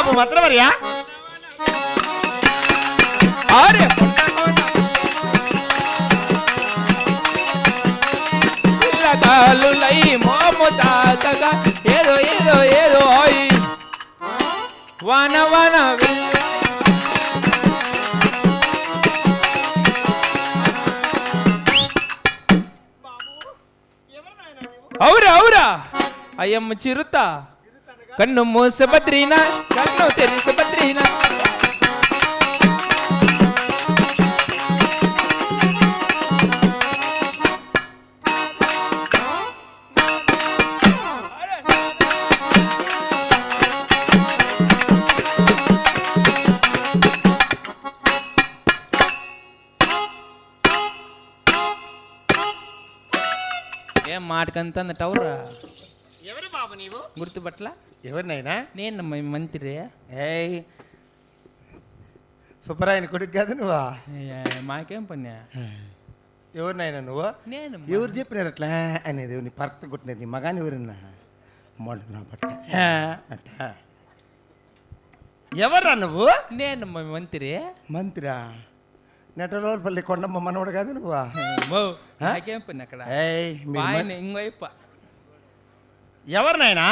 బాబు మంత్రవర్యా అరే పిల్లగాలులై మోము తాతగా ఏదో ఏదో ఏదో ఓయ్ వన వన అవురా అవురా అయ్యమ్మ చిరుత కన్ను మూస బద్రీనా కన్ను తెరిస బద్రీనా ఏం మాటకంతా టవరా ఎవరు బాబు నీవు గుర్తుపట్ల ఎవరినైనా నేను మంత్రి ఏయ్ సుబ్బరాయని కొడుకు కాదు నువ్వా మాకేం పని ఎవరినైనా నువ్వు నేను ఎవరు చెప్పినారు అట్లా అనేది నీ పరక్త కొట్టినది నీ మగాని ఎవరన్నా మొండ నా బట్ట అట్ట ఎవర్రా నువ్వు నేను మంత్రి మంత్రా నెటలోపల్లి కొండమ్మ మనవడు కాదు నువ్వా నాకేం పని అక్కడ ఏయ్ ఇంకోయిప ఎవరినైనా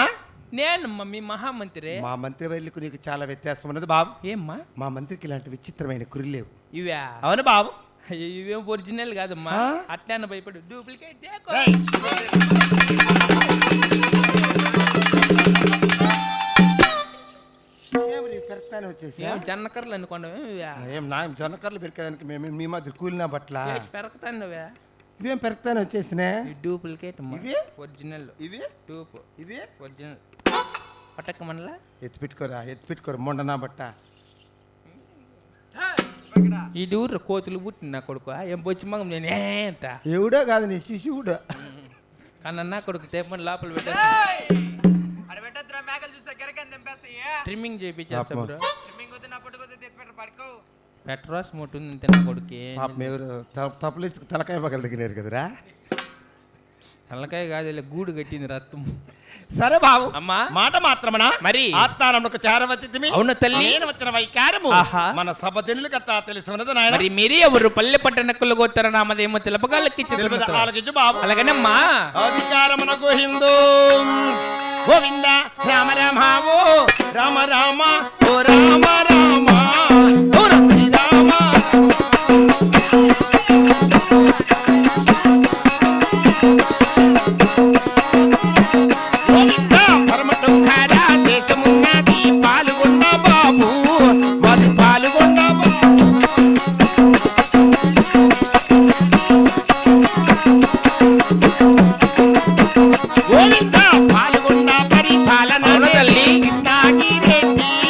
నేను మీ మహామంత్రి మా మంత్రి వైద్యులకు నీకు చాలా వ్యత్యాసం ఉన్నది బాబు ఏమ్మా మా మంత్రికి ఇలాంటి విచిత్రమైన కుర్రలు లేవు ఇవా అవును బాబు ఇవేం ఒరిజినల్ కాదమ్మా అట్లా భయపడు డూప్లికేట్ పెరగతానే వచ్చేసి జన్నకర్లు అనుకోండి ఏం నా జొన్నకర్లు పెరికేదానికి మేము మీ మధ్య కూలినా బట్ల పెరగతాను నువ్వే ఇవేం పెరగతానే వచ్చేసినా డూప్లికేట్ ఇవి ఒరిజినల్ ఇవి టూప్ ఇవి ఒరిజినల్ పట్టక మనలా ఎత్తిపెట్టుకోరా మొండ నా బట్ట ఈ ఊర్లో కోతులు పుట్టిన నా కొడుకు ఏం బొచ్చి మగం నేను ఏంట ఎవడో కాదు నీ శిశువుడు కానీ నా కొడుకు తేపని లోపల పెట్టేసి ట్రిమ్మింగ్ చేయించేస్తా బ్రో పెట్రోస్ ముట్టుంది అంతే నా కొడుకు ఎవరు తప్పులేసి తలకాయ పగల దిగినారు కదరా తలకాయ కాదు గూడు కట్టింది రక్తం సరే బాబు అమ్మా మాట మాత్రమనా మరి ఆత్మానమునకు చేరవచ్చితిమి అవును తల్లి నేను వచ్చిన వైకారము మన సభ జనులకంతా తెలిసి ఉన్నది నాయన మరి మీరే ఎవరు పల్లె పట్టణకులు గోత్తర నామదేమో తెలపగాలకి బాబు అలాగనమ్మా అధికారమునకు హిందూ గోవింద రామ రామ ఓ రామ రామ ఓ రామ రామ ఓ రామ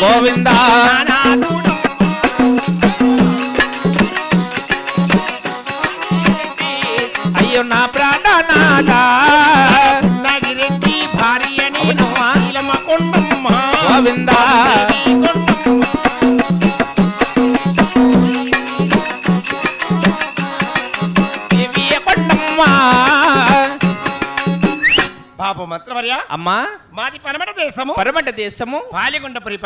గోవిందా అయ్యో నా ప్రాణనాథా నాగిరెడ్డి భార్య నేను కొండమ్మ గోవిందా బాబు మంత్రవర్య అమ్మా మాది పరమట దేశము పాలెగొండపరి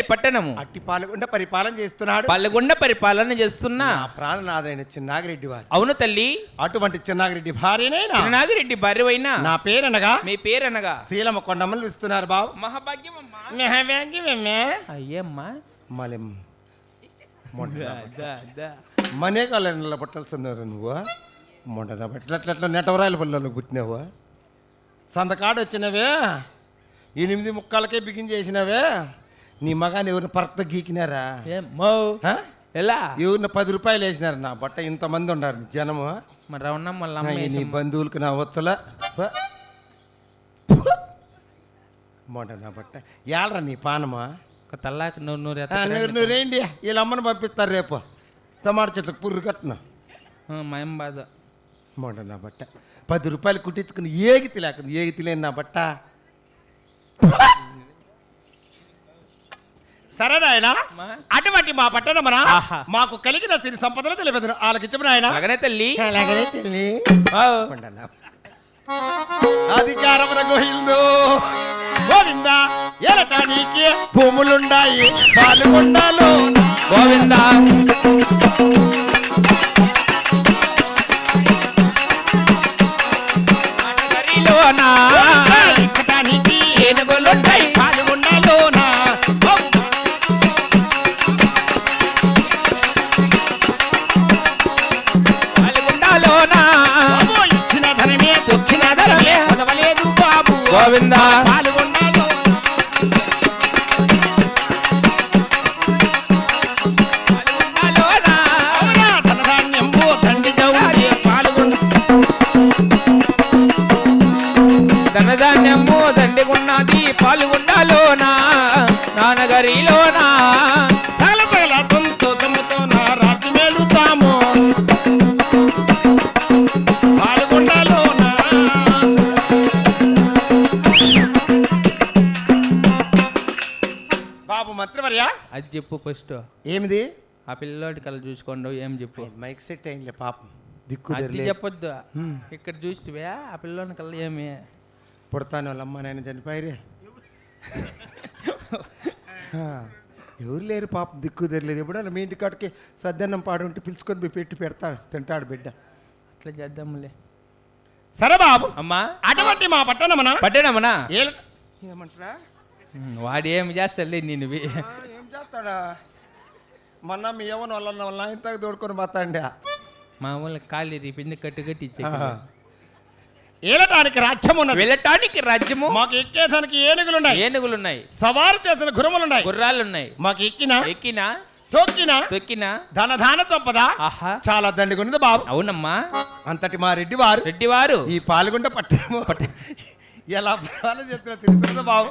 పట్టణము అట్టి పాలెగొండ పరిపాలన చేస్తున్నాడు పాలెగొండ పరిపాలన చేస్తున్నా ప్రాణనాథైన చిన్నాగిరెడ్డి వారు అవును తల్లి అటువంటి చిన్నాగిరెడ్డి భార్యనైనా చిన్నాగిరెడ్డి భార్యవైనా నా పేరనగా మీ పేరనగా శీలమ కొండమ్మలు ఇస్తున్నారు బాబు మహాభాగ్యం అయ్యమ్మా మలెం మనే కాలంలో పట్టాల్సిన్నారు నువ్వు మొండ బట్టలట్ల నెటవరాయల పల్లెలో పుట్టినావు సంతకాడు వచ్చినవే 8 ముక్కలకే బిగిన్ చేసినవే నీ మగాని ఎవరిని పరక్త గీకినారా ఎలా ఎవరిని 10 రూపాయలు వేసినారు నా బట్ట ఇంతమంది ఉన్నారు జనము మరి రౌన్న మళ్ళీ నీ బంధువులకు నా వచ్చల మొండ నా బట్ట ఏళ్ళరా నీ పానమా తల్లాకి నూరేండి వీళ్ళ అమ్మని పంపిస్తారు రేపు టమాటా చెట్లకు పుర్రు కట్టిన మయం బాధ మొండ నా బట్ట 10 రూపాయలు కుట్టించుకుని ఏగితి లేకుండా ఏగితి లేని నా బట్ట సరే ఆయన అటువంటి మా పట్టణమన మాకు కలిగిన సిరి సంపదలు తెలియదు ఆలకించమని ఆయన అలాగనే తల్లి అధికారమున గోహిందు గోవింద ఏలటానికి భూములుండాయి పాలుగొండలో గోవింద నగరిలోనా ఎక్కటానికి ఏనుగులుంటాయి పాలుగొండలోనా పాల్గొండలోనా బాబు ఇచ్చిన ధనమే తొక్కిన ధనమే కొలవలేదు బాబు గోవింద పాలుగొండలో పాల్గొండలోనా అవునా ధనధాన్యంబు దండిదవుడి పాలుగొండ ధనధాన్యము దండిగున్నది పాల్గొండలోనా నా నగరిలోనా సగల సగల తొంతో తమ్ముతో నా రాత్రి మేలుతాము పాలుగొండలోనా బాబు మంత్రివర్య అది చెప్పు ఫస్ట్ ఏమిది ఆ పిల్లోడి కళ్ళ చూసుకోండు ఏం చెప్పు మైక్ సెట్ అయిందిలే పాపం దిక్కు అది తెరలే చెప్పొద్దు ఇక్కడ చూస్తే ఆ పిల్లోని కళ్ళ ఏమి పుడతాను వాళ్ళ అమ్మ నాయన చనిపోయారే ఎవరు లేరు పాపం దిక్కు తెరలేదు ఎప్పుడన్నా మీ ఇంటి కాడికి సద్దన్నం పాడు ఉంటే పిలుచుకొని పోయి పెట్టి పెడతాడు తింటాడు బిడ్డ అట్లా చేద్దాములే సరే బాబు అమ్మా అటువంటి మా పట్టణమనా పట్టేనమ్మనా ఏమంటారా వాడు ఏమి చేస్తాలే నేను ఏం చేస్తాడా మొన్న మీ ఏమని వాళ్ళ ఇంతకు తోడుకొని పోతాండి మామూలు ఖాళీ రీపింది కట్టు కట్టి ఇచ్చే ఏలటానికి రాజ్యం ఉన్నది వెళ్ళటానికి రాజ్యము మాకు ఎక్కేదానికి ఏనుగులున్నాయి ఏనుగులున్నాయి సవారు చేసిన గుర్రములున్నాయి గుర్రాలున్నాయి మాకు ఎక్కిన ఎక్కినా తొక్కిన తొక్కినా ధన సంపద ఆహా చాలా దండిగున్నది బాబు అవునమ్మా అంతటి మా రెడ్డి వారు రెడ్డివారు ఈ పాల్గొండ పట్టణము ఎలా పొలాలు చేస్తున్నా తిరుగుతుంది బాబు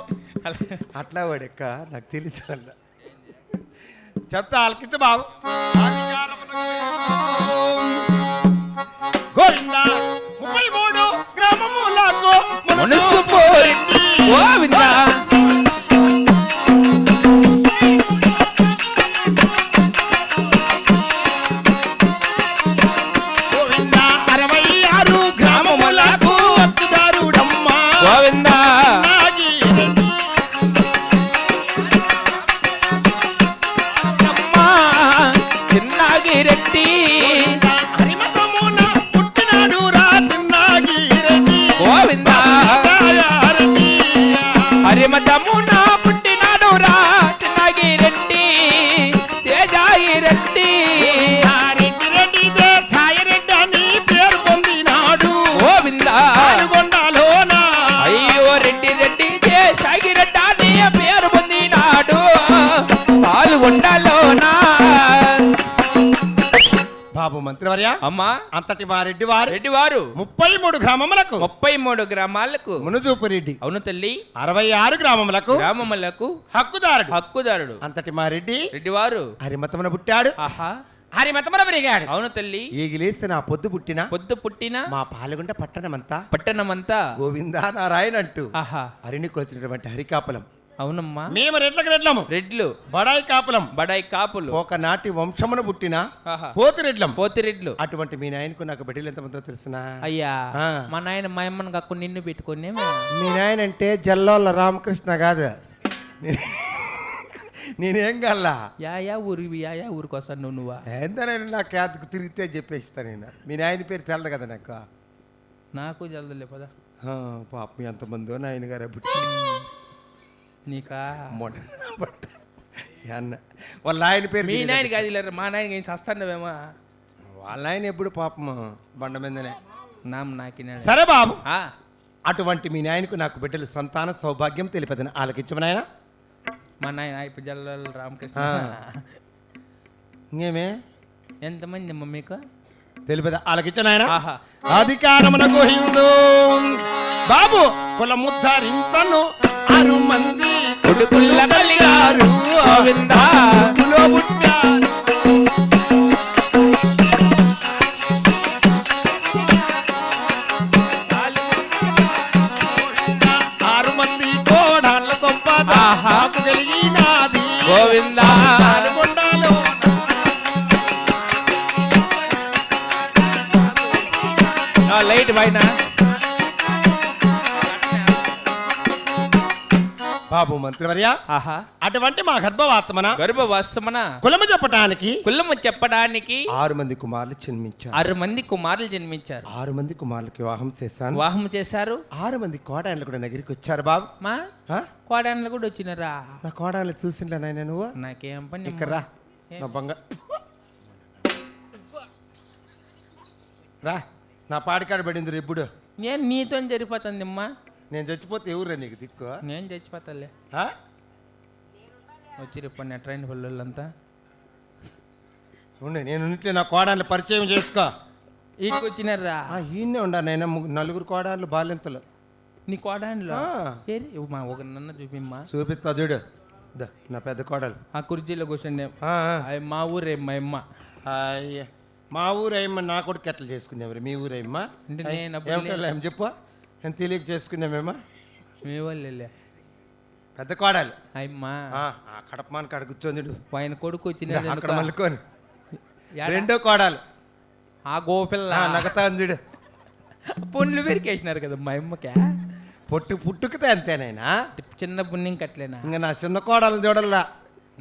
అట్లా వాడెక్క నాకు తెలుసు వల్ల చెప్తా ఆలకించ బాబు గోవింద 33 గ్రామములకు మనసు పోరింది గోవింద గోవింద 66 గ్రామములకు హక్కుదారుడమ్మా గోవింద అమ్మా చిన్నాగి రెడ్డి హరిమతమున పుట్టినాడు రా చిన్నాగి రెడ్డి గోవింద రెడ్డి హరిమఠమున పుట్టినాడు రా చిన్నాగి రెడ్డి తేజాయి రెడ్డి రెడ్డి రెడ్డి దేశాయ రెడ్డి అని పేరు పొందినాడు గోవింద పాల్గొండలోన అయ్యో రెడ్డి రెడ్డి దేశాగి రెడ్డి అని పేరు పొందినాడు పాల్గొండలోనా బాబు మంత్రివర్య అమ్మా అంతటి మా రెడ్డి వారు రెడ్డివారు 33 గ్రామములకు 33 గ్రామాలకు మునుజూపు రెడ్డి అవును తల్లి 66 గ్రామములకు గ్రామములకు హక్కుదారుడు హక్కుదారుడు అంతటి మా రెడ్డి రెడ్డివారు హరిమతమున పుట్టాడు ఆహా హరిమతమున పెరిగాడు అవును తల్లి ఈగిలేసి నా పొద్దు పుట్టిన పొద్దు పుట్టిన మా పాల్గొండ పట్టణమంతా పట్టణమంతా గోవిందా నారాయణ అంటూ ఆహా హరిని కొలిచినటువంటి హరికాపులం అవునమ్మా మేము రెట్లకు రెట్లము రెడ్లు బడాయి కాపులం బడాయి కాపులు ఒకనాటి వంశమున పుట్టిన ఆహా పోతురెడ్లం పోతిరెడ్లు అటువంటి మీ నాయనకు నాకు బిడ్డలు ఎంతమందో తెలుసునా అయ్యా ఆ. మా నాయన మా అమ్మని కాకుండా నిన్ను పెట్టుకుని మీ నాయన అంటే జల్లోళ్ళ రామకృష్ణ కాదు నేనేం కల్లా యా ఊరికి వస్తాను నువ్వా ఎంతనైనా నా క్యాత్కు తిరిగితే చెప్పేస్తా నేను మీ నాయన పేరు తెలదు కదా నాకు నాకు జల్దలే పదా పాపం ఎంతమందో నాయన గారు పుట్టి నీకా అన్న వాళ్ళ ఆయన పేరు మీ తెలియదు. నాయన కాదు లేరు మా నాయన ఏం చస్తాండవేమో వాళ్ళ ఆయన ఎప్పుడు పాపం బండ మీదనే నాకినాడు సరే బాబు ఆ, అటువంటి మీ నాయనకు నాకు బిడ్డలు సంతాన సౌభాగ్యం తెలిపదని ఆలకించము నాయన మా నాయన ఇప్పుడు జల్లల రామకృష్ణ ఇంకేమే ఎంతమంది అమ్మ మీకు తెలిపద ఆలకించు నాయన ఆహా అధికారమునకు హిందూ బాబు కులముద్ధరించను 6 మంది కొడుకుల్ల కలిగారు గోవిందా కులో పుట్టారు ఆహా కలిగినది గోవిందా పాల్గొండలో లైట్ పైన బాబు మంత్రివర్య, ఆహా అటువంటి మా గర్భవాతమన గర్భవాసమన కులము చెప్పటానికి కులము చెప్పడానికి 6 మంది కుమారులు జన్మించారు. 6 మంది కుమారులు జన్మించారు. 6 మంది కుమారులకి వివాహం చేశాను. వివాహం చేశారు. 6 మంది కోడాన్లు కూడా నగరికి వచ్చారు బాబు. మా ఆ? కోడాన్లు కూడా వచ్చినారా? నా కోడాన్లు చూసిండ్లా నాయన నువ్వు? నాకేం పని ఇక్కడ రా, నా రా, నా పాడికాడ పడింది ఎప్పుడు. నేను నీతో జరిపోతుంది అమ్మా. నేను చచ్చిపోతే ఎవరురా నీకు దిక్కు? నేను చచ్చిపోతాలే. ఆ? వచ్చి రేపు ట్రైన్ పిల్లలంతా ఉండే, నేను ఉంటే నా కోడాన్లు పరిచయం చేసుకో. ఈడికి వచ్చినారా? ఈయనే ఉండా నాయన, 4 కోడాన్లు బాలింతలు. నీ కోడాన్లో ఆ. ఏరి మా ఒక నన్న చూపిమ్మా. చూపిస్తా చూడు. దా, నా పెద్ద కోడలు. ఆ కుర్చీలో కూర్చోండి. ఆ, ఆ. మా ఊరే మా అమ్మ. అయ్య, మా ఊరు అయ్యమ్మ నా కొడుకు ఎట్లా చేసుకున్నావు? మీ ఊరు అయ్యమ్మ అంటే నేను అప్పుడు ఏమిటో ఏం చెప్పు, నేను తెలియక చేసుకున్నామేమా. మీ వాళ్ళే పెద్ద కోడలు అమ్మా. ఆ కడపమాన కాడ కూర్చోందుడు, ఆయన కొడుకు అక్కడ వచ్చిన మల్లుకొని. రెండో కోడలు ఆ గోపిల్ల నగతా చూడు, పుండ్లు పెరికేసినారు కదా మా అమ్మకే. పుట్టుకితే అంతేనైనా, చిన్న పుణ్యం కట్లేనా? ఇంకా నా చిన్న కోడలు చూడల్లా,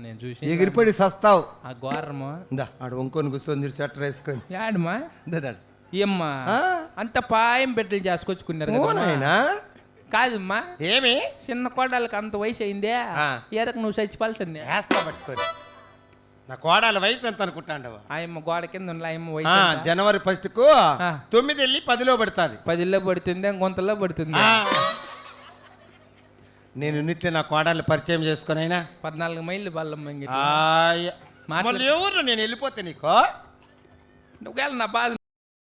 నేను చూసి ఎగిరిపడి సస్తావు. ఆ ఘోరము ఇందా ఆడు వంకొని కూర్చొని స్వెటర్ వేసుకొని. యాడమ్మా దాడు ఏమ్మా అంత పాయం బిడ్డలు చేసుకొచ్చుకున్నారు కదా. నాయనా కాదమ్మా, ఏమి చిన్న కోడలకు అంత వయసు అయిందే, ఏరకు నువ్వు చచ్చిపోవాల్సిందే. వేస్తా పట్టుకొని. నా కోడల వయసు ఎంత అనుకుంటాండవా? ఆయమ్మ గోడ కింద ఉన్న ఆయమ్మ వయసు ఎంత? జనవరి 1 కు 9 వెళ్ళి 10లో పడుతుంది. 10లో పడుతుంది, గుంతలో పడుతుంది. నేను ఉన్నట్లే నా కోడలు పరిచయం చేసుకునైనా 14 మైళ్ళు బల్లమ్మ. మళ్ళీ ఎవరు నేను వెళ్ళిపోతే నీకు నువ్వు నా బాధ